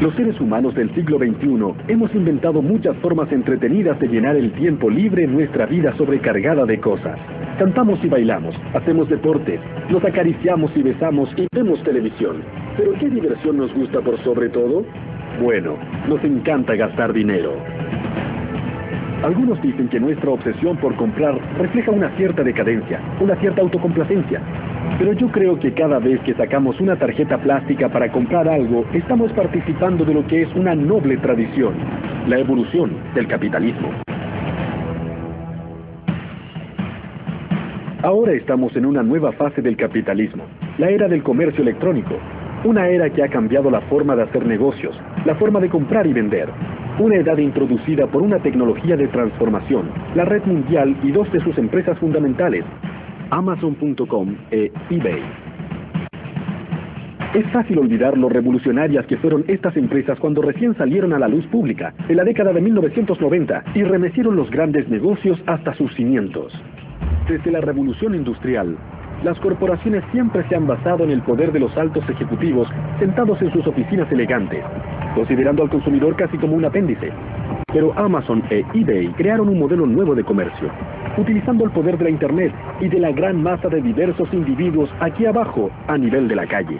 Los seres humanos del siglo XXI hemos inventado muchas formas entretenidas de llenar el tiempo libre en nuestra vida sobrecargada de cosas. Cantamos y bailamos, hacemos deportes, nos acariciamos y besamos y vemos televisión. ¿Pero qué diversión nos gusta por sobre todo? Bueno, nos encanta gastar dinero. Algunos dicen que nuestra obsesión por comprar refleja una cierta decadencia, una cierta autocomplacencia. Pero yo creo que cada vez que sacamos una tarjeta plástica para comprar algo, estamos participando de lo que es una noble tradición, la evolución del capitalismo. Ahora estamos en una nueva fase del capitalismo, la era del comercio electrónico, una era que ha cambiado la forma de hacer negocios, la forma de comprar y vender. Una edad introducida por una tecnología de transformación, la red mundial y dos de sus empresas fundamentales, Amazon.com e eBay. Es fácil olvidar lo revolucionarias que fueron estas empresas cuando recién salieron a la luz pública, en la década de 1990, y remecieron los grandes negocios hasta sus cimientos. Desde la revolución industrial, las corporaciones siempre se han basado en el poder de los altos ejecutivos sentados en sus oficinas elegantes, considerando al consumidor casi como un apéndice. Pero Amazon e eBay crearon un modelo nuevo de comercio, utilizando el poder de la Internet y de la gran masa de diversos individuos aquí abajo, a nivel de la calle.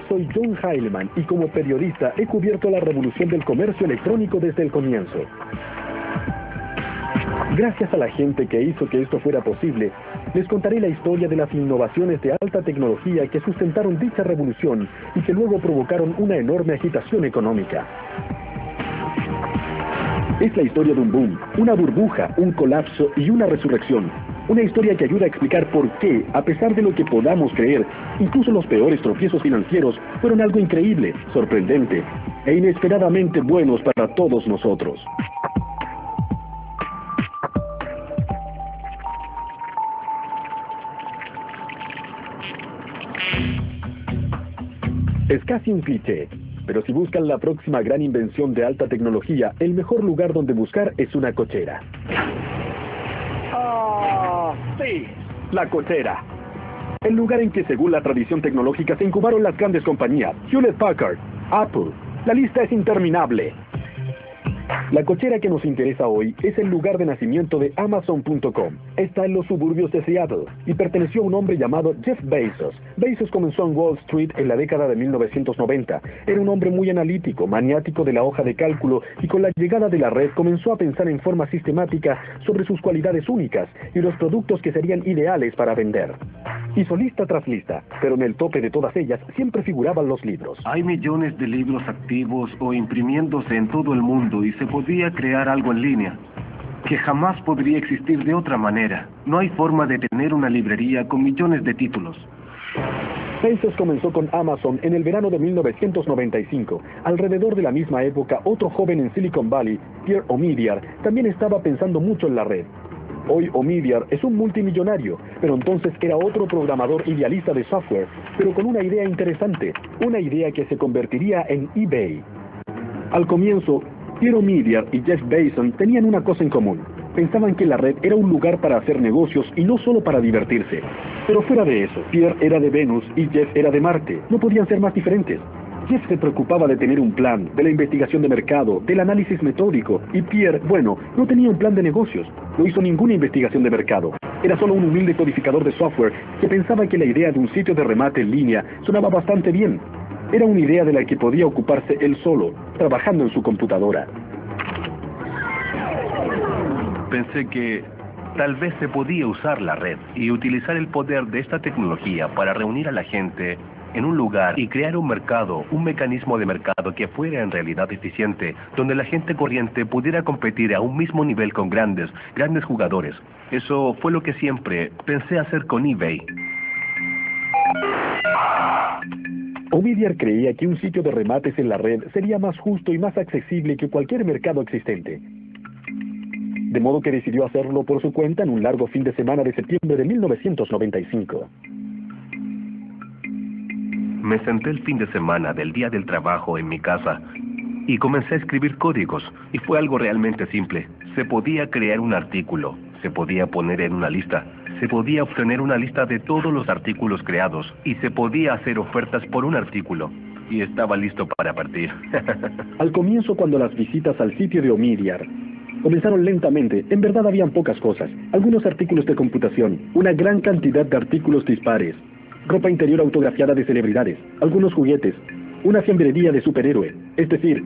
Soy John Heilemann y como periodista he cubierto la revolución del comercio electrónico desde el comienzo. Gracias a la gente que hizo que esto fuera posible, les contaré la historia de las innovaciones de alta tecnología que sustentaron dicha revolución y que luego provocaron una enorme agitación económica. Es la historia de un boom, una burbuja, un colapso y una resurrección. Una historia que ayuda a explicar por qué, a pesar de lo que podamos creer, incluso los peores tropiezos financieros fueron algo increíble, sorprendente e inesperadamente buenos para todos nosotros. Es casi un cliché, pero si buscan la próxima gran invención de alta tecnología, el mejor lugar donde buscar es una cochera. ¡Ah! ¡Sí! La cochera. El lugar en que, según la tradición tecnológica, se incubaron las grandes compañías, Hewlett Packard, Apple. La lista es interminable. La cochera que nos interesa hoy es el lugar de nacimiento de Amazon.com. Está en los suburbios de Seattle y perteneció a un hombre llamado Jeff Bezos. Bezos comenzó en Wall Street en la década de 1990. Era un hombre muy analítico, maniático de la hoja de cálculo y con la llegada de la red comenzó a pensar en forma sistemática sobre sus cualidades únicas y los productos que serían ideales para vender. Hizo lista tras lista, pero en el tope de todas ellas siempre figuraban los libros. Hay millones de libros activos o imprimiéndose en todo el mundo y se podía crear algo en línea que jamás podría existir de otra manera. No hay forma de tener una librería con millones de títulos. Bezos comenzó con Amazon en el verano de 1995. Alrededor de la misma época, otro joven en Silicon Valley, Pierre Omidyar, también estaba pensando mucho en la red. Hoy Omidyar es un multimillonario, pero entonces era otro programador idealista de software, pero con una idea interesante, una idea que se convertiría en eBay. Al comienzo, Pierre Omidyar y Jeff Bezos tenían una cosa en común. Pensaban que la red era un lugar para hacer negocios y no solo para divertirse. Pero fuera de eso, Pierre era de Venus y Jeff era de Marte. No podían ser más diferentes. Jeff se preocupaba de tener un plan, de la investigación de mercado, del análisis metódico, y Pierre, bueno, no tenía un plan de negocios, no hizo ninguna investigación de mercado. Era solo un humilde codificador de software que pensaba que la idea de un sitio de remate en línea sonaba bastante bien. Era una idea de la que podía ocuparse él solo, trabajando en su computadora. Pensé que tal vez se podía usar la red y utilizar el poder de esta tecnología para reunir a la gente en un lugar y crear un mercado, un mecanismo de mercado que fuera en realidad eficiente, donde la gente corriente pudiera competir a un mismo nivel con grandes jugadores. Eso fue lo que siempre pensé hacer con eBay. Omidyar creía que un sitio de remates en la red sería más justo y más accesible que cualquier mercado existente. De modo que decidió hacerlo por su cuenta en un largo fin de semana de septiembre de 1995. Me senté el fin de semana del día del trabajo en mi casa y comencé a escribir códigos, y fue algo realmente simple. Se podía crear un artículo, se podía poner en una lista, se podía obtener una lista de todos los artículos creados y se podía hacer ofertas por un artículo. y estaba listo para partir. Al comienzo, cuando las visitas al sitio de Omidyar comenzaron lentamente, en verdad habían pocas cosas. Algunos artículos de computación, una gran cantidad de artículos dispares, ropa interior autografiada de celebridades, algunos juguetes, una fiambrería de superhéroe. Es decir,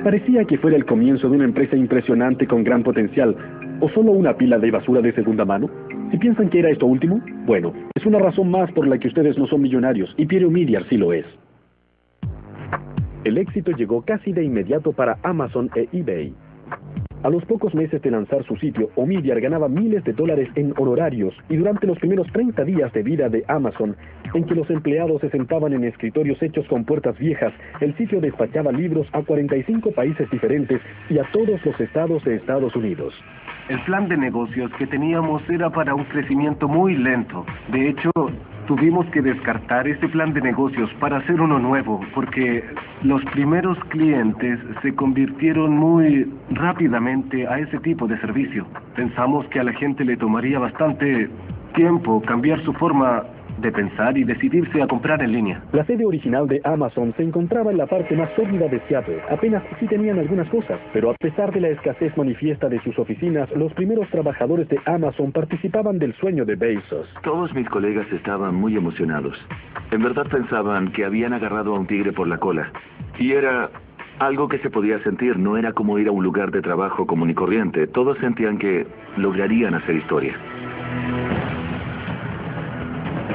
parecía que fuera el comienzo de una empresa impresionante con gran potencial, o solo una pila de basura de segunda mano. Si piensan que era esto último, bueno, es una razón más por la que ustedes no son millonarios, y Pierre Omidyar sí lo es. El éxito llegó casi de inmediato para Amazon e eBay. A los pocos meses de lanzar su sitio, Omidyar ganaba miles de dólares en honorarios, y durante los primeros 30 días de vida de Amazon, en que los empleados se sentaban en escritorios hechos con puertas viejas, el sitio despachaba libros a 45 países diferentes y a todos los estados de Estados Unidos. El plan de negocios que teníamos era para un crecimiento muy lento. De hecho, tuvimos que descartar este plan de negocios para hacer uno nuevo, porque los primeros clientes se convirtieron muy rápidamente a ese tipo de servicio. Pensamos que a la gente le tomaría bastante tiempo cambiar su forma de pensar y decidirse a comprar en línea. La sede original de Amazon se encontraba en la parte más sólida de Seattle. Apenas sí tenían algunas cosas, pero a pesar de la escasez manifiesta de sus oficinas, los primeros trabajadores de Amazon participaban del sueño de Bezos. Todos mis colegas estaban muy emocionados. En verdad pensaban que habían agarrado a un tigre por la cola. Y era algo que se podía sentir, no era como ir a un lugar de trabajo común y corriente. Todos sentían que lograrían hacer historia.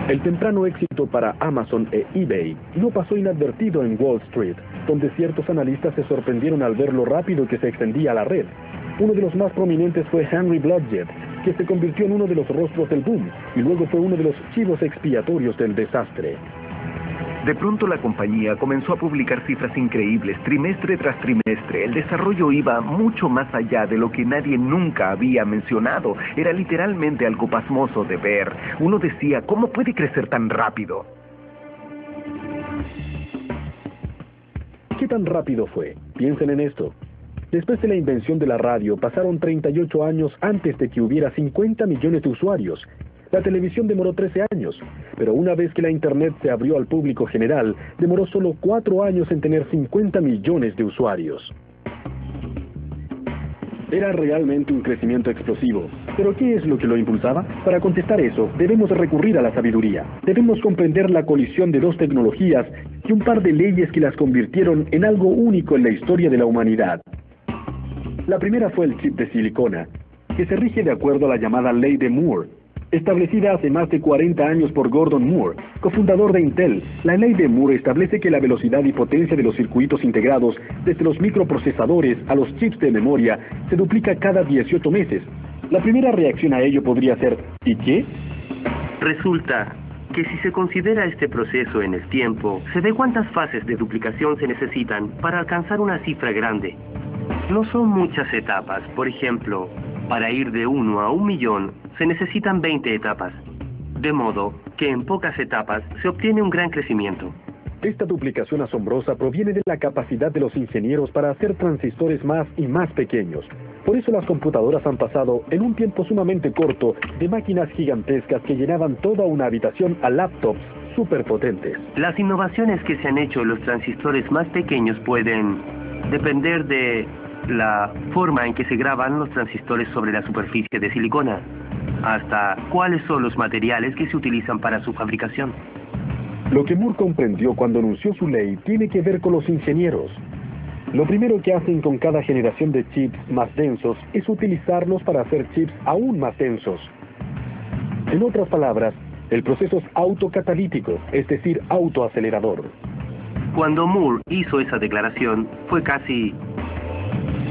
El temprano éxito para Amazon e eBay no pasó inadvertido en Wall Street, donde ciertos analistas se sorprendieron al ver lo rápido que se extendía la red. Uno de los más prominentes fue Henry Blodgett, que se convirtió en uno de los rostros del boom, y luego fue uno de los chivos expiatorios del desastre. De pronto la compañía comenzó a publicar cifras increíbles, trimestre tras trimestre. El desarrollo iba mucho más allá de lo que nadie nunca había mencionado. Era literalmente algo pasmoso de ver. Uno decía, ¿cómo puede crecer tan rápido? ¿Qué tan rápido fue? Piensen en esto. Después de la invención de la radio, pasaron 38 años antes de que hubiera 50 millones de usuarios. La televisión demoró 13 años, pero una vez que la Internet se abrió al público general, demoró solo 4 años en tener 50 millones de usuarios. Era realmente un crecimiento explosivo. ¿Pero qué es lo que lo impulsaba? Para contestar eso, debemos recurrir a la sabiduría. Debemos comprender la colisión de dos tecnologías y un par de leyes que las convirtieron en algo único en la historia de la humanidad. La primera fue el chip de silicona, que se rige de acuerdo a la llamada Ley de Moore, establecida hace más de 40 años por Gordon Moore, cofundador de Intel. La ley de Moore establece que la velocidad y potencia de los circuitos integrados, desde los microprocesadores a los chips de memoria, se duplica cada 18 meses. La primera reacción a ello podría ser, ¿y qué? Resulta que si se considera este proceso en el tiempo, se ve cuántas fases de duplicación se necesitan para alcanzar una cifra grande. No son muchas etapas. Por ejemplo, para ir de 1 a 1 millón, se necesitan 20 etapas. De modo que en pocas etapas se obtiene un gran crecimiento. Esta duplicación asombrosa proviene de la capacidad de los ingenieros para hacer transistores más y más pequeños. Por eso las computadoras han pasado, en un tiempo sumamente corto, de máquinas gigantescas que llenaban toda una habitación a laptops superpotentes. Las innovaciones que se han hecho en los transistores más pequeños pueden depender de la forma en que se graban los transistores sobre la superficie de silicona, hasta cuáles son los materiales que se utilizan para su fabricación. Lo que Moore comprendió cuando anunció su ley tiene que ver con los ingenieros. Lo primero que hacen con cada generación de chips más densos es utilizarlos para hacer chips aún más densos. En otras palabras, el proceso es autocatalítico, es decir, autoacelerador. Cuando Moore hizo esa declaración, fue casi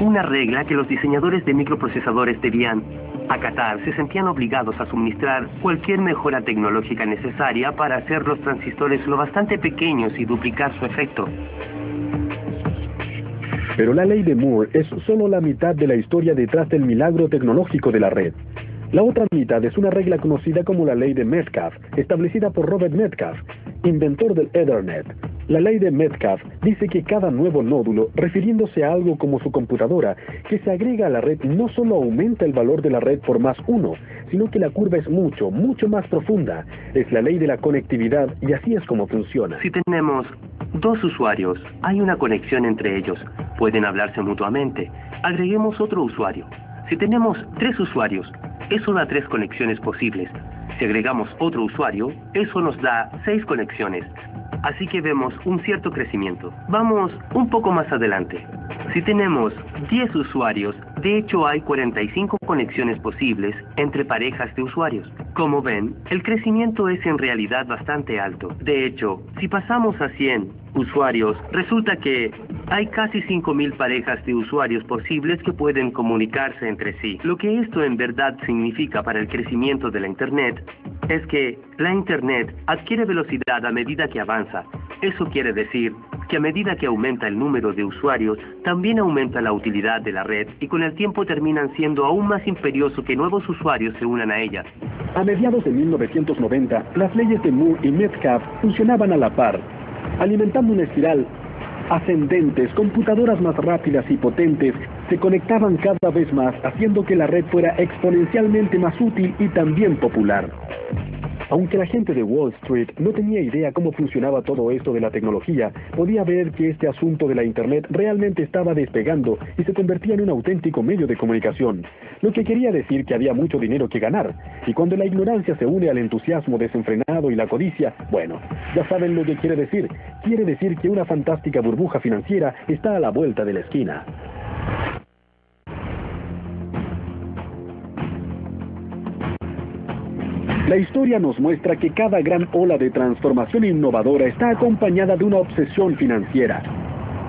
una regla que los diseñadores de microprocesadores debían acatar. Se sentían obligados a suministrar cualquier mejora tecnológica necesaria para hacer los transistores lo bastante pequeños y duplicar su efecto. Pero la ley de Moore es solo la mitad de la historia detrás del milagro tecnológico de la red. La otra mitad es una regla conocida como la ley de Metcalfe, establecida por Robert Metcalfe, inventor del Ethernet. La ley de Metcalfe dice que cada nuevo nódulo, refiriéndose a algo como su computadora, que se agrega a la red no solo aumenta el valor de la red por +1, sino que la curva es mucho más profunda. Es la ley de la conectividad y así es como funciona. Si tenemos 2 usuarios, hay una conexión entre ellos. Pueden hablarse mutuamente. Agreguemos otro usuario. Si tenemos 3 usuarios, eso da 3 conexiones posibles. Si agregamos otro usuario, eso nos da 6 conexiones. Así que vemos un cierto crecimiento. Vamos un poco más adelante. Si tenemos 10 usuarios, de hecho hay 45 conexiones posibles entre parejas de usuarios. Como ven, el crecimiento es en realidad bastante alto. De hecho, si pasamos a 100 usuarios, resulta que hay casi 5.000 parejas de usuarios posibles que pueden comunicarse entre sí. Lo que esto en verdad significa para el crecimiento de la Internet es que la Internet adquiere velocidad a medida que avanza. Eso quiere decir que a medida que aumenta el número de usuarios, también aumenta la utilidad de la red y con el tiempo terminan siendo aún más imperioso que nuevos usuarios se unan a ella. A mediados de 1990, las leyes de Moore y Metcalfe funcionaban a la par, alimentando una espiral ascendente. Computadoras más rápidas y potentes se conectaban cada vez más, haciendo que la red fuera exponencialmente más útil y también popular. Aunque la gente de Wall Street no tenía idea cómo funcionaba todo esto de la tecnología, podía ver que este asunto de la Internet realmente estaba despegando y se convertía en un auténtico medio de comunicación, lo que quería decir que había mucho dinero que ganar. Y cuando la ignorancia se une al entusiasmo desenfrenado y la codicia, bueno, ya saben lo que quiere decir. Quiere decir que una fantástica burbuja financiera está a la vuelta de la esquina. La historia nos muestra que cada gran ola de transformación innovadora está acompañada de una obsesión financiera.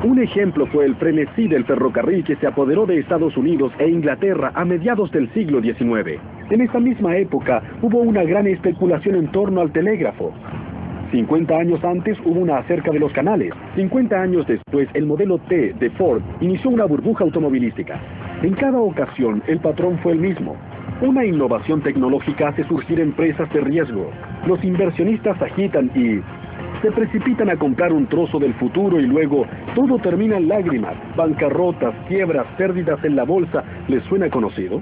Un ejemplo fue el frenesí del ferrocarril que se apoderó de Estados Unidos e Inglaterra a mediados del siglo XIX. En esta misma época hubo una gran especulación en torno al telégrafo. 50 años antes hubo una acerca de los canales. 50 años después, el modelo T de Ford inició una burbuja automovilística. En cada ocasión, el patrón fue el mismo. Una innovación tecnológica hace surgir empresas de riesgo. Los inversionistas agitan y se precipitan a comprar un trozo del futuro y luego todo termina en lágrimas, bancarrotas, quiebras, pérdidas en la bolsa. ¿Les suena conocido?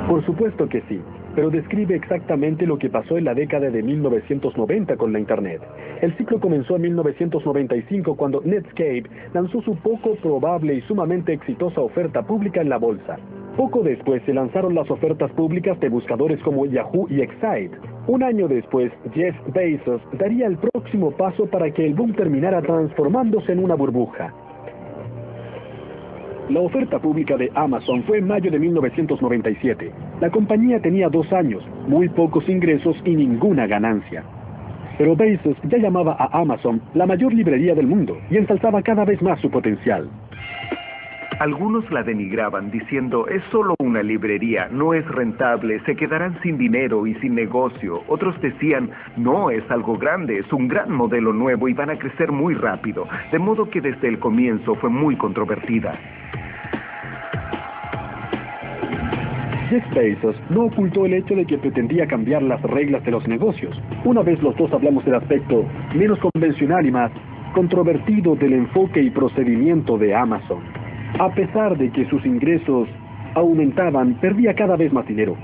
Por supuesto que sí, pero describe exactamente lo que pasó en la década de 1990 con la Internet. El ciclo comenzó en 1995 cuando Netscape lanzó su poco probable y sumamente exitosa oferta pública en la bolsa. Poco después se lanzaron las ofertas públicas de buscadores como Yahoo y Excite. Un año después, Jeff Bezos daría el próximo paso para que el boom terminara transformándose en una burbuja. La oferta pública de Amazon fue en mayo de 1997. La compañía tenía 2 años, muy pocos ingresos y ninguna ganancia. Pero Bezos ya llamaba a Amazon la mayor librería del mundo y ensalzaba cada vez más su potencial. Algunos la denigraban diciendo, es solo una librería, no es rentable, se quedarán sin dinero y sin negocio. Otros decían, no, es algo grande, es un gran modelo nuevo y van a crecer muy rápido. De modo que desde el comienzo fue muy controvertida. Jeff Bezos no ocultó el hecho de que pretendía cambiar las reglas de los negocios. Una vez los dos hablamos del aspecto menos convencional y más controvertido del enfoque y procedimiento de Amazon. A pesar de que sus ingresos aumentaban, perdía cada vez más dinero.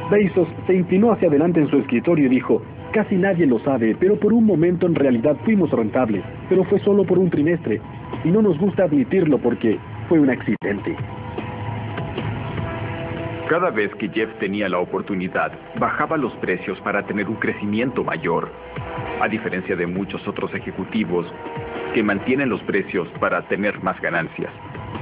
Bezos se inclinó hacia adelante en su escritorio y dijo, casi nadie lo sabe, pero por un momento en realidad fuimos rentables, pero fue solo por un trimestre, y no nos gusta admitirlo porque fue un accidente. Cada vez que Jeff tenía la oportunidad, bajaba los precios para tener un crecimiento mayor, a diferencia de muchos otros ejecutivos que mantienen los precios para tener más ganancias.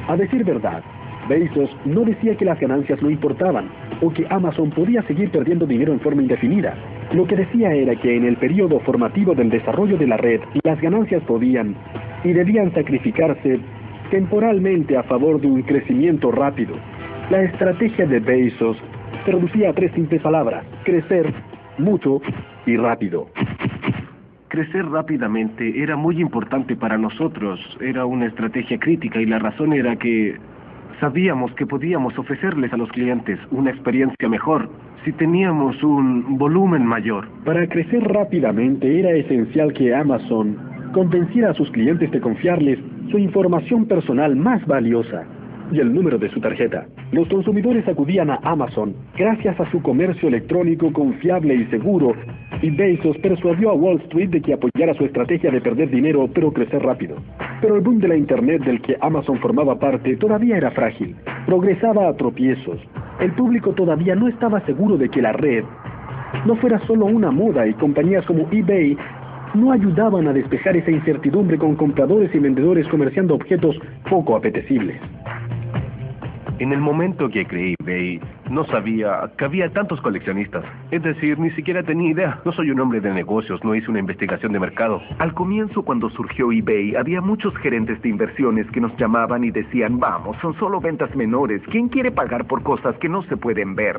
A decir verdad, Bezos no decía que las ganancias no importaban, o que Amazon podía seguir perdiendo dinero en forma indefinida. Lo que decía era que en el periodo formativo del desarrollo de la red, las ganancias podían y debían sacrificarse temporalmente a favor de un crecimiento rápido. La estrategia de Bezos se reducía a 3 simples palabras: crecer, mucho y rápido. Crecer rápidamente era muy importante para nosotros, era una estrategia crítica y la razón era que sabíamos que podíamos ofrecerles a los clientes una experiencia mejor si teníamos un volumen mayor. Para crecer rápidamente era esencial que Amazon convenciera a sus clientes de confiarles su información personal más valiosa y el número de su tarjeta. Los consumidores acudían a Amazon gracias a su comercio electrónico confiable y seguro y Bezos persuadió a Wall Street de que apoyara su estrategia de perder dinero pero crecer rápido. Pero el boom de la Internet del que Amazon formaba parte todavía era frágil, progresaba a tropiezos. El público todavía no estaba seguro de que la red no fuera solo una moda y compañías como eBay no ayudaban a despejar esa incertidumbre con compradores y vendedores comerciando objetos poco apetecibles. En el momento que creé eBay, no sabía que había tantos coleccionistas. Es decir, ni siquiera tenía idea. No soy un hombre de negocios, no hice una investigación de mercado. Al comienzo, cuando surgió eBay, había muchos gerentes de inversiones que nos llamaban y decían, vamos, son solo ventas menores. ¿Quién quiere pagar por cosas que no se pueden ver?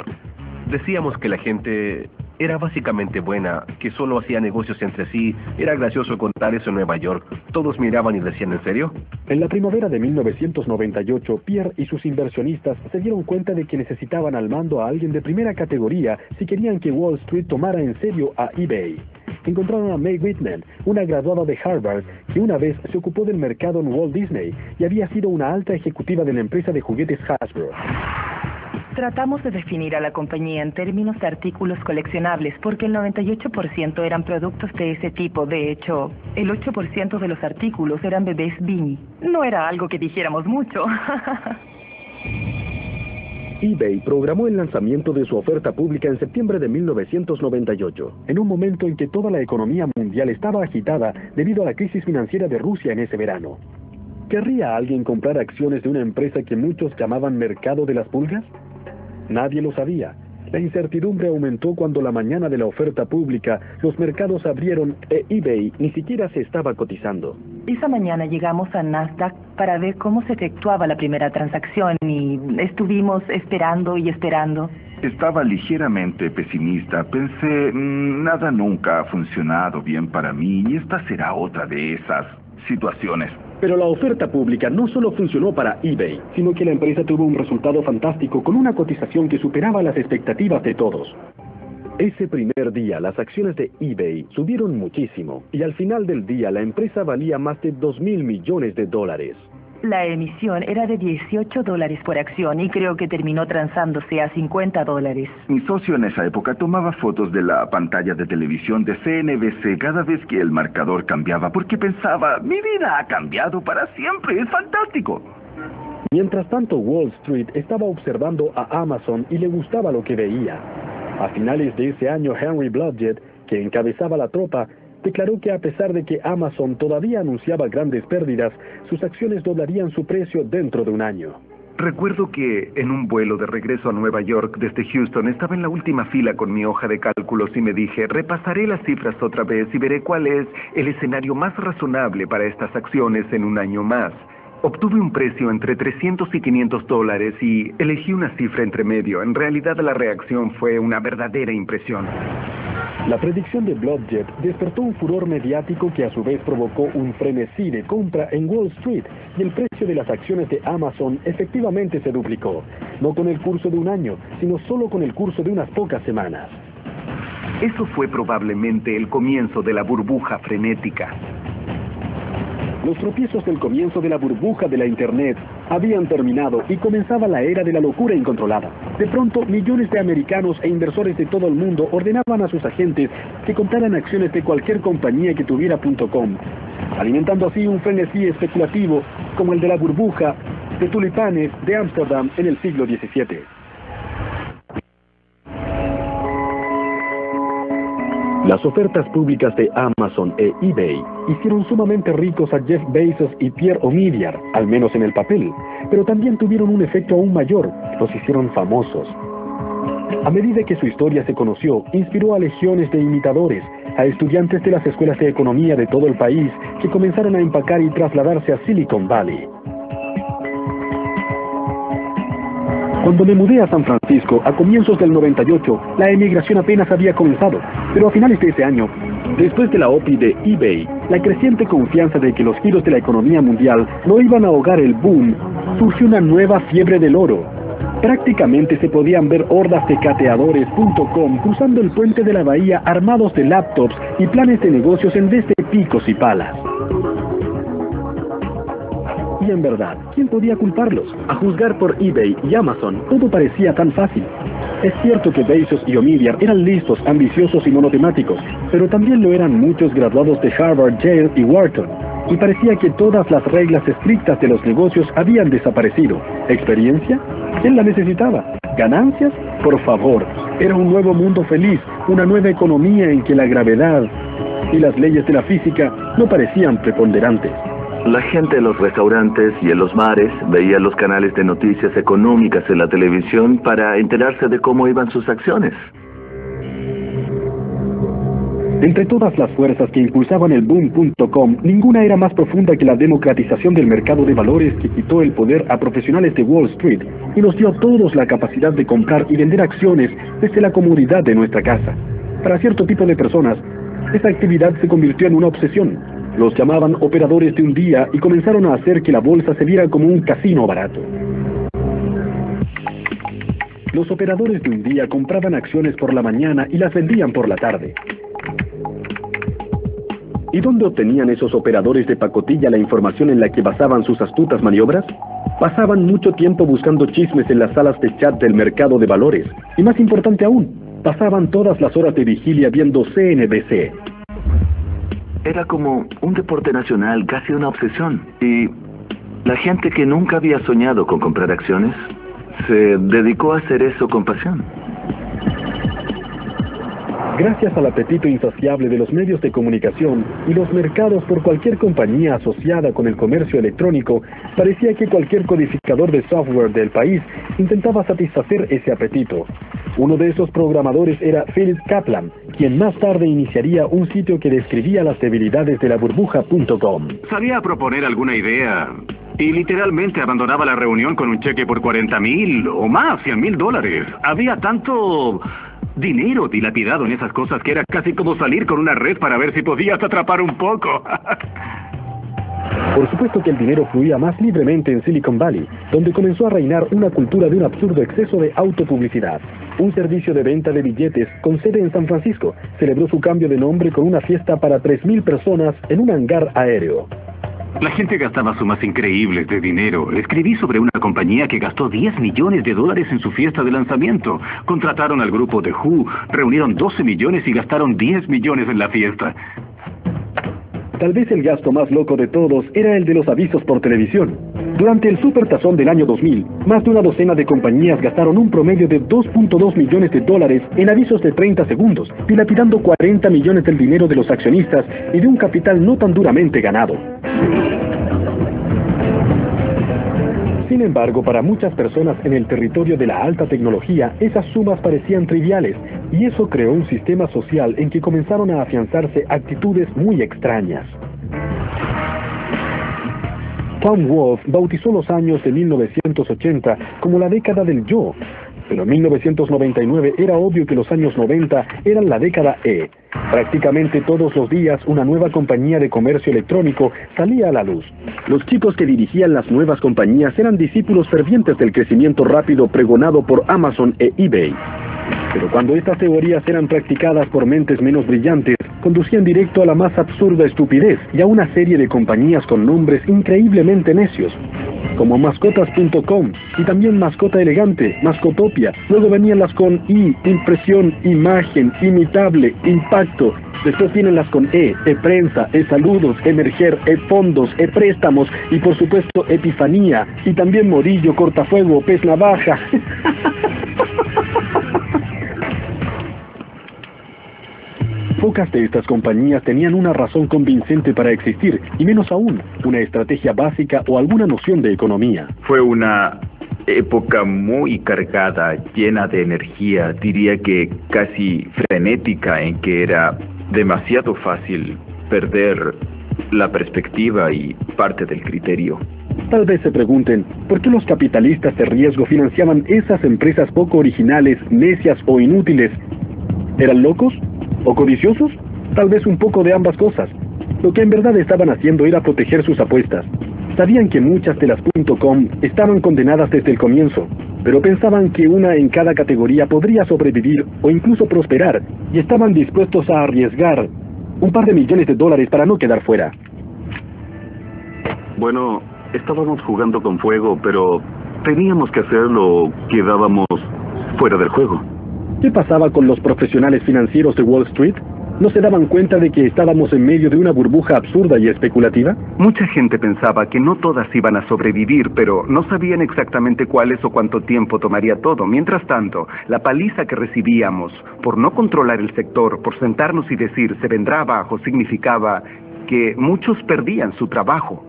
Decíamos que la gente era básicamente buena, que solo hacía negocios entre sí. Era gracioso contar eso en Nueva York. Todos miraban y decían, ¿en serio? En la primavera de 1998, Pierre y sus inversionistas se dieron cuenta de que necesitaban al mando a alguien de primera categoría si querían que Wall Street tomara en serio a eBay. Encontraron a May Whitman, una graduada de Harvard, que una vez se ocupó del mercado en Walt Disney y había sido una alta ejecutiva de la empresa de juguetes Hasbro. Tratamos de definir a la compañía en términos de artículos coleccionables porque el 98% eran productos de ese tipo. De hecho, el 8% de los artículos eran bebés Beanie. No era algo que dijéramos mucho. eBay programó el lanzamiento de su oferta pública en septiembre de 1998, en un momento en que toda la economía mundial estaba agitada debido a la crisis financiera de Rusia en ese verano. ¿Querría alguien comprar acciones de una empresa que muchos llamaban mercado de las pulgas? Nadie lo sabía. La incertidumbre aumentó cuando la mañana de la oferta pública los mercados abrieron e eBay ni siquiera se estaba cotizando. Esa mañana llegamos a Nasdaq para ver cómo se efectuaba la primera transacción y estuvimos esperando y esperando. Estaba ligeramente pesimista. Pensé, nada nunca ha funcionado bien para mí y esta será otra de esas situaciones. Pero la oferta pública no solo funcionó para eBay, sino que la empresa tuvo un resultado fantástico con una cotización que superaba las expectativas de todos. Ese primer día las acciones de eBay subieron muchísimo y al final del día la empresa valía más de $2.000 millones. La emisión era de $18 por acción y creo que terminó transándose a $50. Mi socio en esa época tomaba fotos de la pantalla de televisión de CNBC cada vez que el marcador cambiaba porque pensaba, mi vida ha cambiado para siempre, es fantástico. Mientras tanto, Wall Street estaba observando a Amazon y le gustaba lo que veía. A finales de ese año, Henry Blodgett, que encabezaba la tropa, declaró que a pesar de que Amazon todavía anunciaba grandes pérdidas, sus acciones doblarían su precio dentro de un año. Recuerdo que en un vuelo de regreso a Nueva York desde Houston estaba en la última fila con mi hoja de cálculos y me dije, repasaré las cifras otra vez y veré cuál es el escenario más razonable para estas acciones en un año más. Obtuve un precio entre $300 y $500 y elegí una cifra entre medio. En realidad la reacción fue una verdadera impresión. La predicción de Blodgett despertó un furor mediático que a su vez provocó un frenesí de compra en Wall Street y el precio de las acciones de Amazon efectivamente se duplicó, no con el curso de un año, sino solo con el curso de unas pocas semanas. Eso fue probablemente el comienzo de la burbuja frenética. Los tropiezos del comienzo de la burbuja de la Internet habían terminado y comenzaba la era de la locura incontrolada. De pronto, millones de americanos e inversores de todo el mundo ordenaban a sus agentes que compraran acciones de cualquier compañía que tuviera .com, alimentando así un frenesí especulativo como el de la burbuja de tulipanes de Ámsterdam en el siglo XVII. Las ofertas públicas de Amazon e eBay hicieron sumamente ricos a Jeff Bezos y Pierre Omidyar, al menos en el papel, pero también tuvieron un efecto aún mayor, los hicieron famosos. A medida que su historia se conoció, inspiró a legiones de imitadores, a estudiantes de las escuelas de economía de todo el país que comenzaron a empacar y trasladarse a Silicon Valley. Cuando me mudé a San Francisco a comienzos del 98, la emigración apenas había comenzado, pero a finales de ese año, después de la OPI de eBay, la creciente confianza de que los giros de la economía mundial no iban a ahogar el boom, surgió una nueva fiebre del oro. Prácticamente se podían ver hordas de cateadores.com cruzando el puente de la bahía armados de laptops y planes de negocios en vez de picos y palas. Y en verdad, ¿quién podía culparlos? A juzgar por eBay y Amazon, todo parecía tan fácil. Es cierto que Bezos y Omidyar eran listos, ambiciosos y monotemáticos, pero también lo eran muchos graduados de Harvard, Yale y Wharton. Y parecía que todas las reglas estrictas de los negocios habían desaparecido. ¿Experiencia? ¿Quién la necesitaba? ¿Ganancias? Por favor. Era un nuevo mundo feliz, una nueva economía en que la gravedad y las leyes de la física no parecían preponderantes. La gente en los restaurantes y en los bares veía los canales de noticias económicas en la televisión para enterarse de cómo iban sus acciones. Entre todas las fuerzas que impulsaban el boom.com, ninguna era más profunda que la democratización del mercado de valores que quitó el poder a profesionales de Wall Street y nos dio a todos la capacidad de comprar y vender acciones desde la comodidad de nuestra casa. Para cierto tipo de personas, esta actividad se convirtió en una obsesión. Los llamaban operadores de un día y comenzaron a hacer que la bolsa se viera como un casino barato. Los operadores de un día compraban acciones por la mañana y las vendían por la tarde. ¿Y dónde obtenían esos operadores de pacotilla la información en la que basaban sus astutas maniobras? Pasaban mucho tiempo buscando chismes en las salas de chat del mercado de valores. Y más importante aún, pasaban todas las horas de vigilia viendo CNBC. Era como un deporte nacional, casi una obsesión. Y la gente que nunca había soñado con comprar acciones se dedicó a hacer eso con pasión. Gracias al apetito insaciable de los medios de comunicación y los mercados por cualquier compañía asociada con el comercio electrónico, parecía que cualquier codificador de software del país intentaba satisfacer ese apetito. Uno de esos programadores era Philip Kaplan, quien más tarde iniciaría un sitio que describía las debilidades de la burbuja.com. Sabía proponer alguna idea y literalmente abandonaba la reunión con un cheque por 40,000 o más, $100,000. Había tanto dinero dilapidado en esas cosas que era casi como salir con una red para ver si podías atrapar un poco. Por supuesto que el dinero fluía más libremente en Silicon Valley, donde comenzó a reinar una cultura de un absurdo exceso de autopublicidad. Un servicio de venta de billetes con sede en San Francisco celebró su cambio de nombre con una fiesta para 3,000 personas en un hangar aéreo. La gente gastaba sumas increíbles de dinero. Escribí sobre una compañía que gastó $10 millones en su fiesta de lanzamiento. Contrataron al grupo de Who, reunieron 12 millones y gastaron 10 millones en la fiesta. Tal vez el gasto más loco de todos era el de los avisos por televisión. Durante el supertazón del año 2000, más de una docena de compañías gastaron un promedio de $2.2 millones en avisos de 30 segundos, dilapidando 40 millones del dinero de los accionistas y de un capital no tan duramente ganado. Sin embargo, para muchas personas en el territorio de la alta tecnología, esas sumas parecían triviales, y eso creó un sistema social en que comenzaron a afianzarse actitudes muy extrañas. Tom Wolfe bautizó los años de 1980 como la década del yo, pero en 1999 era obvio que los años 90 eran la década E. Prácticamente todos los días una nueva compañía de comercio electrónico salía a la luz. Los chicos que dirigían las nuevas compañías eran discípulos fervientes del crecimiento rápido pregonado por Amazon e eBay. Pero cuando estas teorías eran practicadas por mentes menos brillantes, conducían directo a la más absurda estupidez y a una serie de compañías con nombres increíblemente necios, como Mascotas.com y también Mascota Elegante, Mascotopia. Luego venían las con I, impresión, imagen, imitable, impacto. Después vienen las con E-prensa, E-saludos, emerger, E-fondos, E-préstamos y por supuesto Epifanía y también Morillo, Cortafuego, Pez Navaja. Pocas de estas compañías tenían una razón convincente para existir, y menos aún, una estrategia básica o alguna noción de economía. Fue una época muy cargada, llena de energía, diría que casi frenética, en que era demasiado fácil perder la perspectiva y parte del criterio. Tal vez se pregunten, ¿por qué los capitalistas de riesgo financiaban esas empresas poco originales, necias o inútiles? ¿Eran locos? ¿O codiciosos? Tal vez un poco de ambas cosas. Lo que en verdad estaban haciendo era proteger sus apuestas. Sabían que muchas de las .com estaban condenadas desde el comienzo, pero pensaban que una en cada categoría podría sobrevivir o incluso prosperar, y estaban dispuestos a arriesgar un par de millones de dólares para no quedar fuera. Bueno, estábamos jugando con fuego, pero teníamos que hacerlo, quedábamos fuera del juego. ¿Qué pasaba con los profesionales financieros de Wall Street? ¿No se daban cuenta de que estábamos en medio de una burbuja absurda y especulativa? Mucha gente pensaba que no todas iban a sobrevivir, pero no sabían exactamente cuáles o cuánto tiempo tomaría todo. Mientras tanto, la paliza que recibíamos por no controlar el sector, por sentarnos y decir se vendrá abajo, significaba que muchos perdían su trabajo.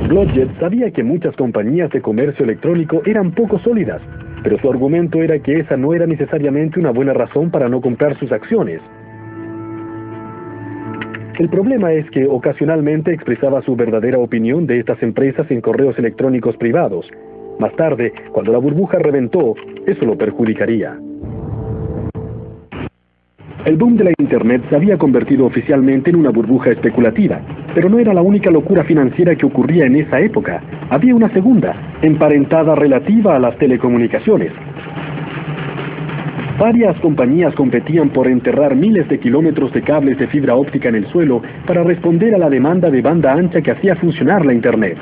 Blodgett sabía que muchas compañías de comercio electrónico eran poco sólidas, pero su argumento era que esa no era necesariamente una buena razón para no comprar sus acciones. El problema es que ocasionalmente expresaba su verdadera opinión de estas empresas en correos electrónicos privados. Más tarde, cuando la burbuja reventó, eso lo perjudicaría. El boom de la Internet se había convertido oficialmente en una burbuja especulativa, pero no era la única locura financiera que ocurría en esa época. Había una segunda, emparentada relativa a las telecomunicaciones. Varias compañías competían por enterrar miles de kilómetros de cables de fibra óptica en el suelo para responder a la demanda de banda ancha que hacía funcionar la Internet.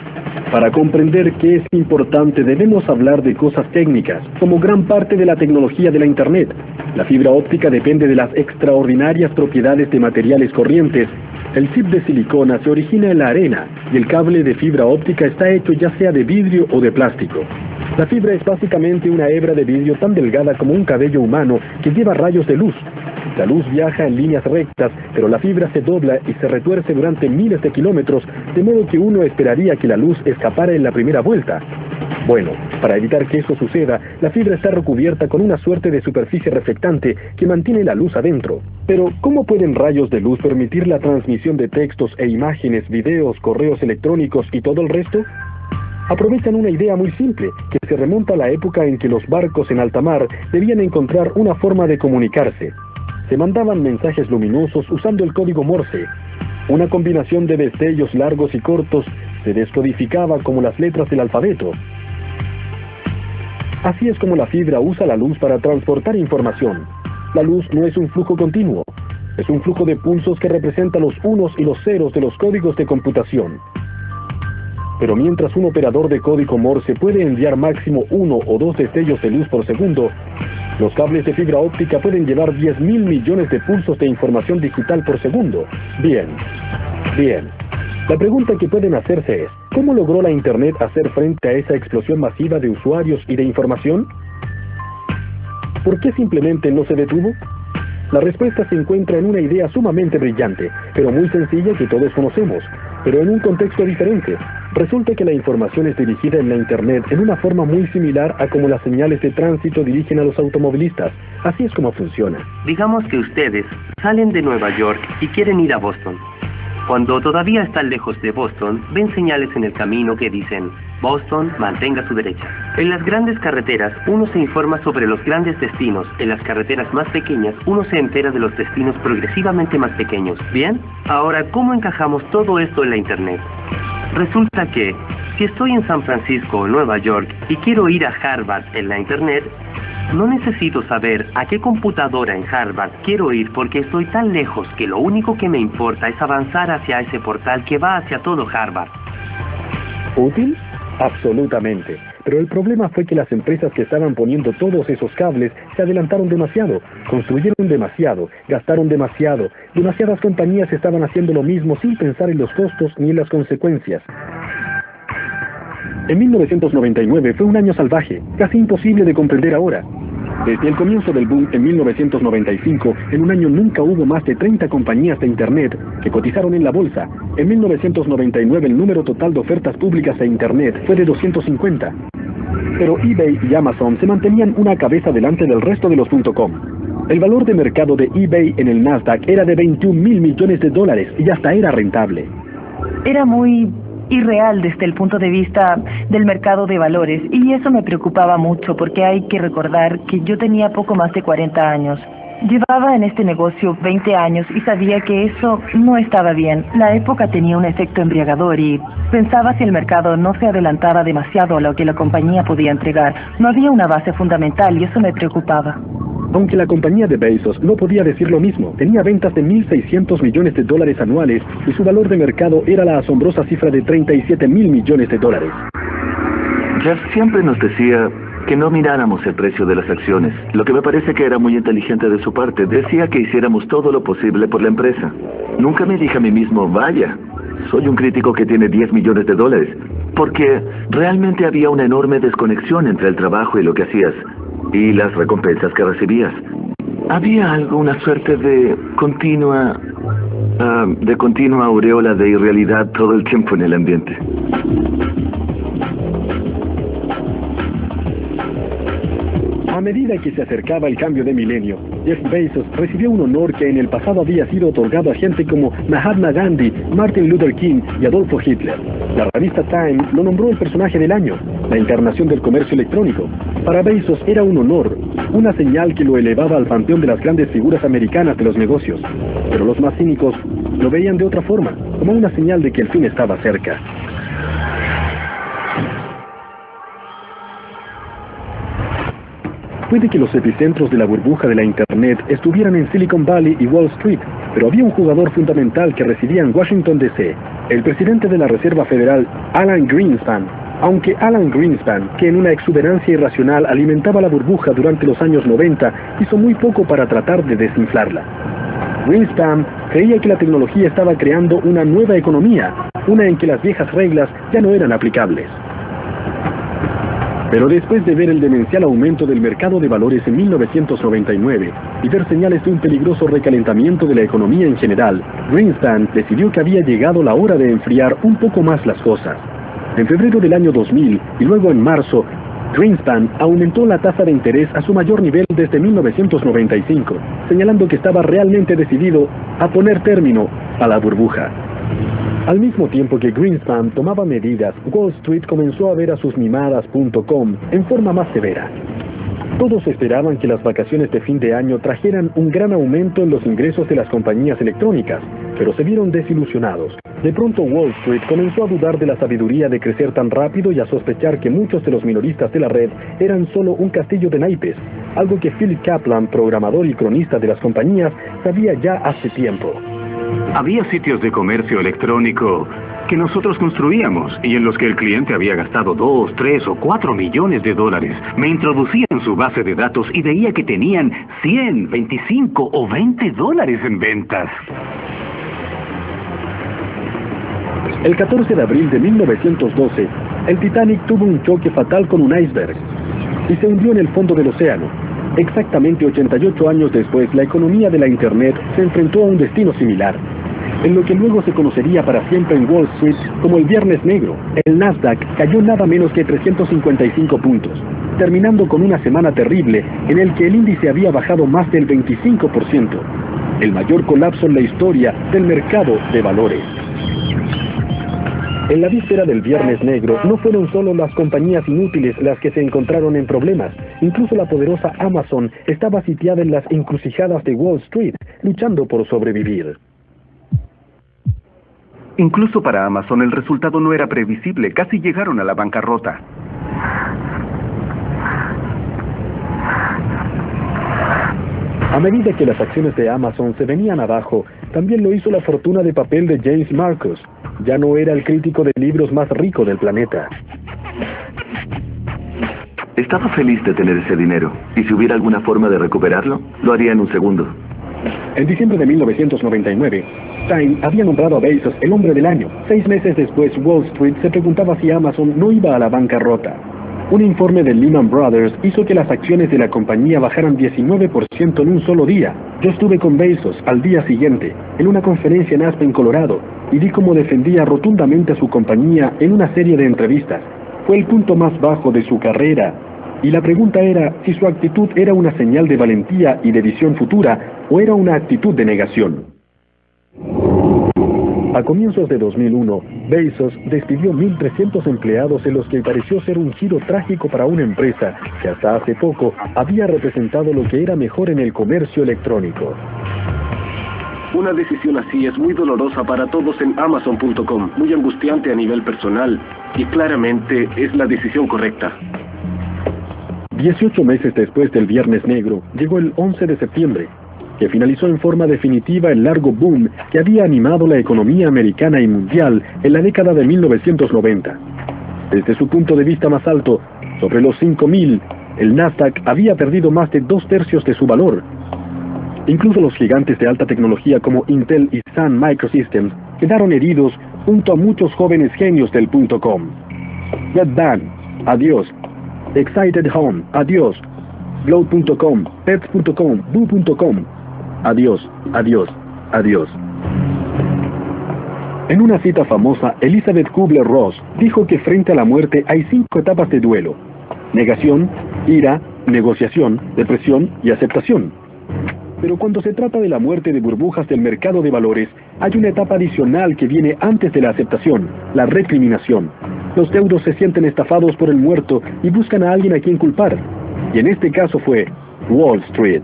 Para comprender qué es importante debemos hablar de cosas técnicas, como gran parte de la tecnología de la Internet. La fibra óptica depende de las extraordinarias propiedades de materiales corrientes. El chip de silicona se origina en la arena y el cable de fibra óptica está hecho ya sea de vidrio o de plástico. La fibra es básicamente una hebra de vidrio tan delgada como un cabello humano que lleva rayos de luz. La luz viaja en líneas rectas, pero la fibra se dobla y se retuerce durante miles de kilómetros, de modo que uno esperaría que la luz escapara en la primera vuelta. Bueno, para evitar que eso suceda, la fibra está recubierta con una suerte de superficie reflectante que mantiene la luz adentro. Pero, ¿cómo pueden rayos de luz permitir la transmisión de textos e imágenes, videos, correos electrónicos y todo el resto? Aprovechan una idea muy simple, que se remonta a la época en que los barcos en alta mar debían encontrar una forma de comunicarse. Se mandaban mensajes luminosos usando el código Morse. Una combinación de destellos largos y cortos se descodificaba como las letras del alfabeto. Así es como la fibra usa la luz para transportar información. La luz no es un flujo continuo, es un flujo de pulsos que representa los unos y los ceros de los códigos de computación. Pero mientras un operador de código Morse puede enviar máximo 1 o 2 destellos de luz por segundo, los cables de fibra óptica pueden llevar 10.000 millones de pulsos de información digital por segundo. Bien. La pregunta que pueden hacerse es, ¿cómo logró la Internet hacer frente a esa explosión masiva de usuarios y de información? ¿Por qué simplemente no se detuvo? La respuesta se encuentra en una idea sumamente brillante, pero muy sencilla que todos conocemos, pero en un contexto diferente. Resulta que la información es dirigida en la Internet en una forma muy similar a como las señales de tránsito dirigen a los automovilistas. Así es como funciona. Digamos que ustedes salen de Nueva York y quieren ir a Boston. Cuando todavía están lejos de Boston, ven señales en el camino que dicen: Boston, mantenga a su derecha. En las grandes carreteras, uno se informa sobre los grandes destinos. En las carreteras más pequeñas, uno se entera de los destinos progresivamente más pequeños. ¿Bien? Ahora, ¿cómo encajamos todo esto en la Internet? Resulta que, si estoy en San Francisco o Nueva York y quiero ir a Harvard en la Internet, no necesito saber a qué computadora en Harvard quiero ir porque estoy tan lejos que lo único que me importa es avanzar hacia ese portal que va hacia todo Harvard. ¿Útil? Absolutamente. Pero el problema fue que las empresas que estaban poniendo todos esos cables se adelantaron demasiado, construyeron demasiado, gastaron demasiado. Demasiadas compañías estaban haciendo lo mismo sin pensar en los costos ni en las consecuencias. En 1999 fue un año salvaje, casi imposible de comprender ahora. Desde el comienzo del boom en 1995, en un año nunca hubo más de 30 compañías de Internet que cotizaron en la bolsa. En 1999 el número total de ofertas públicas de Internet fue de 250. Pero eBay y Amazon se mantenían una cabeza delante del resto de los .com. El valor de mercado de eBay en el Nasdaq era de 21.000 millones de dólares y hasta era rentable. Era muy irreal desde el punto de vista del mercado de valores, y eso me preocupaba mucho porque hay que recordar que yo tenía poco más de 40 años. Llevaba en este negocio 20 años y sabía que eso no estaba bien. La época tenía un efecto embriagador y pensaba si el mercado no se adelantaba demasiado a lo que la compañía podía entregar. No había una base fundamental y eso me preocupaba. Aunque la compañía de Bezos no podía decir lo mismo, tenía ventas de 1.600 millones de dólares anuales y su valor de mercado era la asombrosa cifra de 37.000 millones de dólares. Jeff siempre nos decía que no miráramos el precio de las acciones, lo que me parece que era muy inteligente de su parte. Decía que hiciéramos todo lo posible por la empresa. Nunca me dije a mí mismo, vaya, soy un crítico que tiene 10 millones de dólares, porque realmente había una enorme desconexión entre el trabajo y lo que hacías, y las recompensas que recibías. Había algo, una suerte de continua aureola de irrealidad todo el tiempo en el ambiente. A medida que se acercaba el cambio de milenio, Jeff Bezos recibió un honor que en el pasado había sido otorgado a gente como Mahatma Gandhi, Martin Luther King y Adolfo Hitler. La revista Time lo nombró el personaje del año, la encarnación del comercio electrónico. Para Bezos era un honor, una señal que lo elevaba al panteón de las grandes figuras americanas de los negocios. Pero los más cínicos lo veían de otra forma, como una señal de que el fin estaba cerca. Puede que los epicentros de la burbuja de la Internet estuvieran en Silicon Valley y Wall Street, pero había un jugador fundamental que residía en Washington, D.C., el presidente de la Reserva Federal, Alan Greenspan. Aunque Alan Greenspan, que en una exuberancia irracional alimentaba la burbuja durante los años 90, hizo muy poco para tratar de desinflarla. Greenspan creía que la tecnología estaba creando una nueva economía, una en que las viejas reglas ya no eran aplicables. Pero después de ver el demencial aumento del mercado de valores en 1999 y ver señales de un peligroso recalentamiento de la economía en general, Greenspan decidió que había llegado la hora de enfriar un poco más las cosas. En febrero del año 2000 y luego en marzo, Greenspan aumentó la tasa de interés a su mayor nivel desde 1995, señalando que estaba realmente decidido a poner término a la burbuja. Al mismo tiempo que Greenspan tomaba medidas, Wall Street comenzó a ver a sus mimadas.com en forma más severa. Todos esperaban que las vacaciones de fin de año trajeran un gran aumento en los ingresos de las compañías electrónicas, pero se vieron desilusionados. De pronto Wall Street comenzó a dudar de la sabiduría de crecer tan rápido y a sospechar que muchos de los minoristas de la red eran solo un castillo de naipes, algo que Phil Kaplan, programador y cronista de las compañías, sabía ya hace tiempo. Había sitios de comercio electrónico que nosotros construíamos y en los que el cliente había gastado 2, 3 o 4 millones de dólares. Me introducía en su base de datos y veía que tenían 100, 25 o 20 dólares en ventas. El 14 de abril de 1912, el Titanic tuvo un choque fatal con un iceberg y se hundió en el fondo del océano. Exactamente 88 años después, la economía de la Internet se enfrentó a un destino similar, en lo que luego se conocería para siempre en Wall Street como el Viernes Negro. El Nasdaq cayó nada menos que 355 puntos, terminando con una semana terrible en el que el índice había bajado más del 25%, el mayor colapso en la historia del mercado de valores. En la víspera del Viernes Negro, no fueron solo las compañías inútiles las que se encontraron en problemas. Incluso la poderosa Amazon estaba sitiada en las encrucijadas de Wall Street, luchando por sobrevivir. Incluso para Amazon el resultado no era previsible, casi llegaron a la bancarrota. A medida que las acciones de Amazon se venían abajo, también lo hizo la fortuna de papel de James Marcus. Ya no era el crítico de libros más rico del planeta. Estaba feliz de tener ese dinero, y si hubiera alguna forma de recuperarlo, lo haría en un segundo. En diciembre de 1999, Time había nombrado a Bezos el hombre del año. 6 meses después, Wall Street se preguntaba si Amazon no iba a la bancarrota. Un informe de Lehman Brothers hizo que las acciones de la compañía bajaran 19% en un solo día. Yo estuve con Bezos al día siguiente, en una conferencia en Aspen, Colorado, y vi cómo defendía rotundamente a su compañía en una serie de entrevistas. Fue el punto más bajo de su carrera, y la pregunta era si su actitud era una señal de valentía y de visión futura, o era una actitud de negación. A comienzos de 2001, Bezos despidió 1.300 empleados en los que pareció ser un giro trágico para una empresa que hasta hace poco había representado lo que era mejor en el comercio electrónico. Una decisión así es muy dolorosa para todos en Amazon.com, muy angustiante a nivel personal, y claramente es la decisión correcta. 18 meses después del Viernes Negro, llegó el 11 de septiembre, que finalizó en forma definitiva el largo boom que había animado la economía americana y mundial en la década de 1990. Desde su punto de vista más alto, sobre los 5.000 El Nasdaq había perdido más de 2/3 de su valor. Incluso los gigantes de alta tecnología como Intel y Sun Microsystems quedaron heridos junto a muchos jóvenes genios del .com. NetBank, adiós. Excited Home, adiós. Globe.com, Pets.com, Boo.com, adiós, adiós, adiós. En una cita famosa, Elizabeth Kubler-Ross dijo que frente a la muerte hay 5 etapas de duelo: negación, ira, negociación, depresión y aceptación. Pero cuando se trata de la muerte de burbujas del mercado de valores, hay una etapa adicional que viene antes de la aceptación: la recriminación. Los deudos se sienten estafados por el muerto y buscan a alguien a quien culpar. Y en este caso fue Wall Street.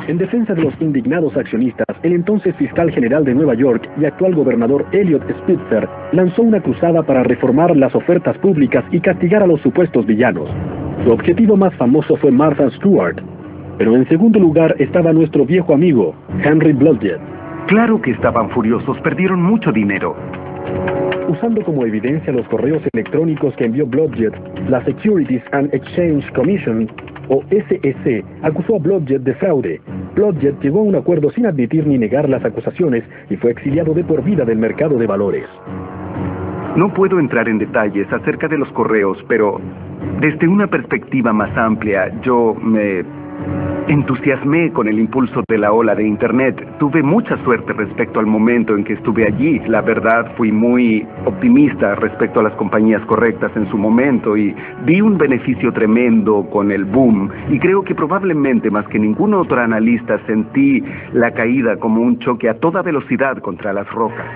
En defensa de los indignados accionistas, el entonces fiscal general de Nueva York y actual gobernador Eliot Spitzer lanzó una cruzada para reformar las ofertas públicas y castigar a los supuestos villanos. Su objetivo más famoso fue Martha Stewart, pero en segundo lugar estaba nuestro viejo amigo, Henry Blodgett. Claro que estaban furiosos, perdieron mucho dinero. Usando como evidencia los correos electrónicos que envió Blodgett, la Securities and Exchange Commission, o SEC, acusó a Blodgett de fraude. Blodgett llegó a un acuerdo sin admitir ni negar las acusaciones y fue exiliado de por vida del mercado de valores. No puedo entrar en detalles acerca de los correos, pero desde una perspectiva más amplia, yo me entusiasmé con el impulso de la ola de Internet. Tuve mucha suerte respecto al momento en que estuve allí. La verdad, fui muy optimista respecto a las compañías correctas en su momento y vi un beneficio tremendo con el boom. Y creo que probablemente más que ningún otro analista sentí la caída como un choque a toda velocidad contra las rocas.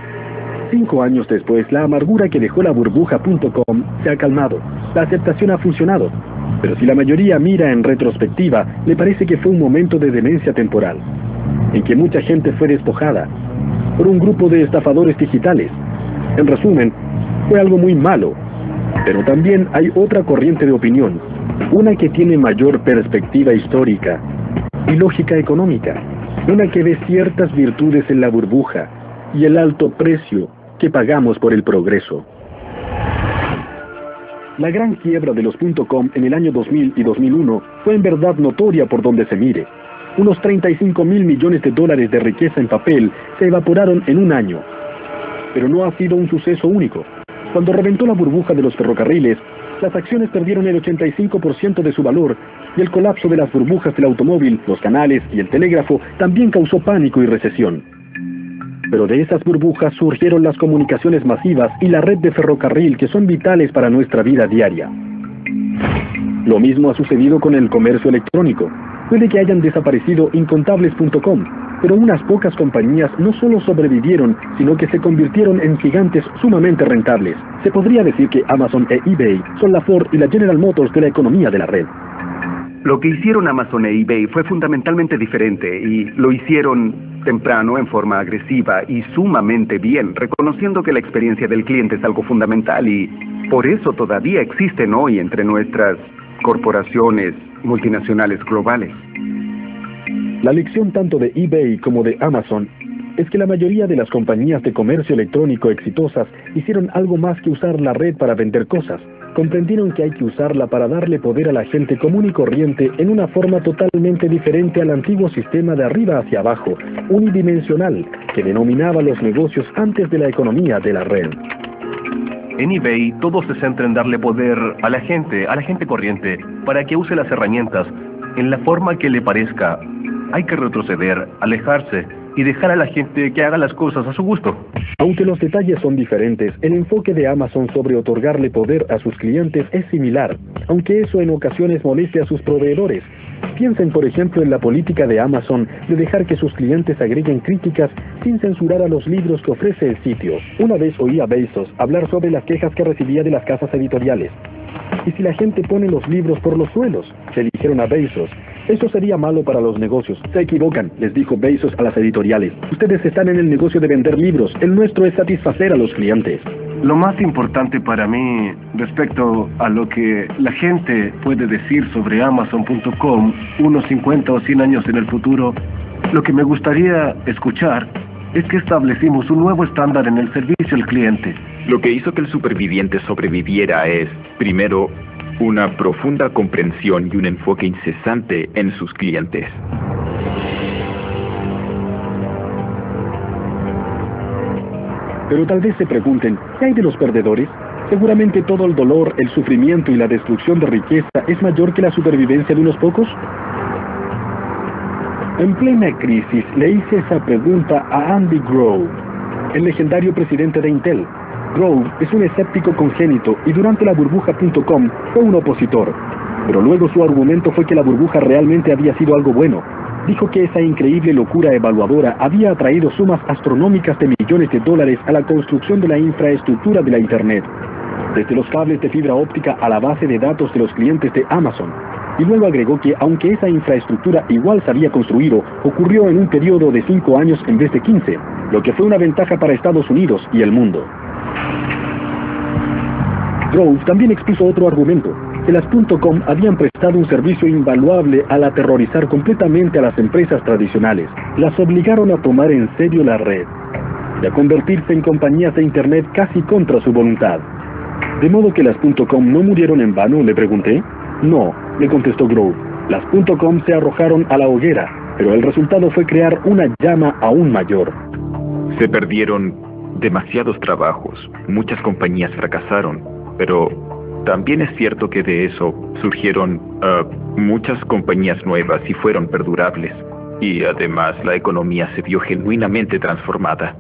5 años después, la amargura que dejó la burbuja.com se ha calmado. La aceptación ha funcionado. Pero si la mayoría mira en retrospectiva, le parece que fue un momento de demencia temporal, en que mucha gente fue despojada por un grupo de estafadores digitales. En resumen, fue algo muy malo. Pero también hay otra corriente de opinión, una que tiene mayor perspectiva histórica y lógica económica, una que ve ciertas virtudes en la burbuja y el alto precio que pagamos por el progreso. La gran quiebra de los .com en el año 2000 y 2001 fue en verdad notoria por donde se mire. Unos 35.000 millones de dólares de riqueza en papel se evaporaron en un año. Pero no ha sido un suceso único. Cuando reventó la burbuja de los ferrocarriles, las acciones perdieron el 85% de su valor y el colapso de las burbujas del automóvil, los canales y el telégrafo también causó pánico y recesión. Pero de esas burbujas surgieron las comunicaciones masivas y la red de ferrocarril que son vitales para nuestra vida diaria. Lo mismo ha sucedido con el comercio electrónico. Puede que hayan desaparecido incontables.com, pero unas pocas compañías no solo sobrevivieron, sino que se convirtieron en gigantes sumamente rentables. Se podría decir que Amazon e eBay son la Ford y la General Motors de la economía de la red. Lo que hicieron Amazon e eBay fue fundamentalmente diferente y lo hicieron temprano, en forma agresiva y sumamente bien, reconociendo que la experiencia del cliente es algo fundamental y por eso todavía existen hoy entre nuestras corporaciones multinacionales globales. La lección tanto de eBay como de Amazon es que la mayoría de las compañías de comercio electrónico exitosas hicieron algo más que usar la red para vender cosas. Comprendieron que hay que usarla para darle poder a la gente común y corriente en una forma totalmente diferente al antiguo sistema de arriba hacia abajo, unidimensional, que denominaba los negocios antes de la economía de la red. En eBay todo se centra en darle poder a la gente corriente, para que use las herramientas en la forma que le parezca. Hay que retroceder, alejarse y dejar a la gente que haga las cosas a su gusto. Aunque los detalles son diferentes, el enfoque de Amazon sobre otorgarle poder a sus clientes es similar, aunque eso en ocasiones moleste a sus proveedores. Piensen, por ejemplo, en la política de Amazon de dejar que sus clientes agreguen críticas sin censurar a los libros que ofrece el sitio. Una vez oí a Bezos hablar sobre las quejas que recibía de las casas editoriales. ¿Y si la gente pone los libros por los suelos?, se dijeron a Bezos. Eso sería malo para los negocios. Se equivocan, les dijo Bezos a las editoriales. Ustedes están en el negocio de vender libros. El nuestro es satisfacer a los clientes. Lo más importante para mí respecto a lo que la gente puede decir sobre Amazon.com unos 50 o 100 años en el futuro, lo que me gustaría escuchar es que establecimos un nuevo estándar en el servicio al cliente. Lo que hizo que el superviviente sobreviviera es, primero, una profunda comprensión y un enfoque incesante en sus clientes. Pero tal vez se pregunten, ¿qué hay de los perdedores? Seguramente todo el dolor, el sufrimiento y la destrucción de riqueza es mayor que la supervivencia de unos pocos. En plena crisis le hice esa pregunta a Andy Grove, el legendario presidente de Intel. Grove es un escéptico congénito y durante la burbuja.com fue un opositor. Pero luego su argumento fue que la burbuja realmente había sido algo bueno. Dijo que esa increíble locura evaluadora había atraído sumas astronómicas de millones de dólares a la construcción de la infraestructura de la Internet, desde los cables de fibra óptica a la base de datos de los clientes de Amazon. Y luego agregó que aunque esa infraestructura igual se había construido, ocurrió en un periodo de 5 años en vez de 15, lo que fue una ventaja para Estados Unidos y el mundo. Grove también expuso otro argumento, que las .com habían prestado un servicio invaluable al aterrorizar completamente a las empresas tradicionales. Las obligaron a tomar en serio la red y a convertirse en compañías de Internet casi contra su voluntad. ¿De modo que las .com no murieron en vano?, le pregunté. No, me contestó Grove. Las .com se arrojaron a la hoguera, pero el resultado fue crear una llama aún mayor. Se perdieron demasiados trabajos, muchas compañías fracasaron, pero también es cierto que de eso surgieron muchas compañías nuevas y fueron perdurables. Y además la economía se vio genuinamente transformada.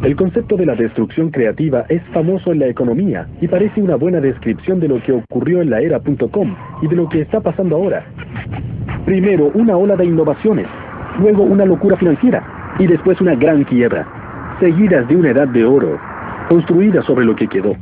El concepto de la destrucción creativa es famoso en la economía y parece una buena descripción de lo que ocurrió en la era .com y de lo que está pasando ahora. Primero una ola de innovaciones, luego una locura financiera y después una gran quiebra, seguidas de una edad de oro, construida sobre lo que quedó.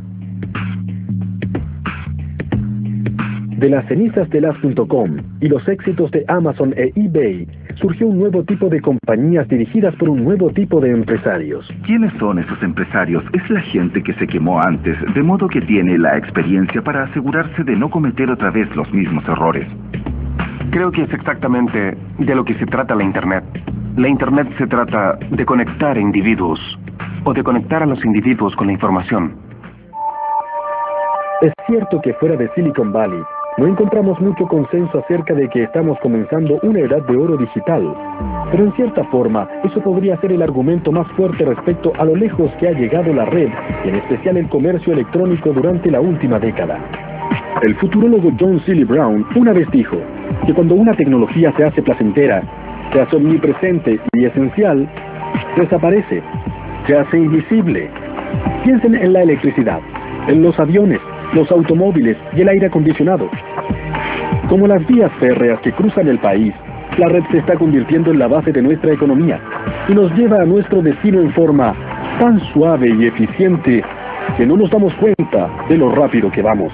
De las cenizas de las .com y los éxitos de Amazon e eBay, surgió un nuevo tipo de compañías dirigidas por un nuevo tipo de empresarios. ¿Quiénes son esos empresarios? Es la gente que se quemó antes, de modo que tiene la experiencia para asegurarse de no cometer otra vez los mismos errores. Creo que es exactamente de lo que se trata la Internet. La Internet se trata de conectar a individuos, o de conectar a los individuos con la información. Es cierto que fuera de Silicon Valley, no encontramos mucho consenso acerca de que estamos comenzando una edad de oro digital. Pero en cierta forma, eso podría ser el argumento más fuerte respecto a lo lejos que ha llegado la red, y en especial el comercio electrónico durante la última década. El futurólogo John Seely Brown una vez dijo que cuando una tecnología se hace placentera, se hace omnipresente y esencial, desaparece, se hace invisible. Piensen en la electricidad, en los aviones, los automóviles y el aire acondicionado. Como las vías férreas que cruzan el país, la red se está convirtiendo en la base de nuestra economía y nos lleva a nuestro destino en forma tan suave y eficiente que no nos damos cuenta de lo rápido que vamos.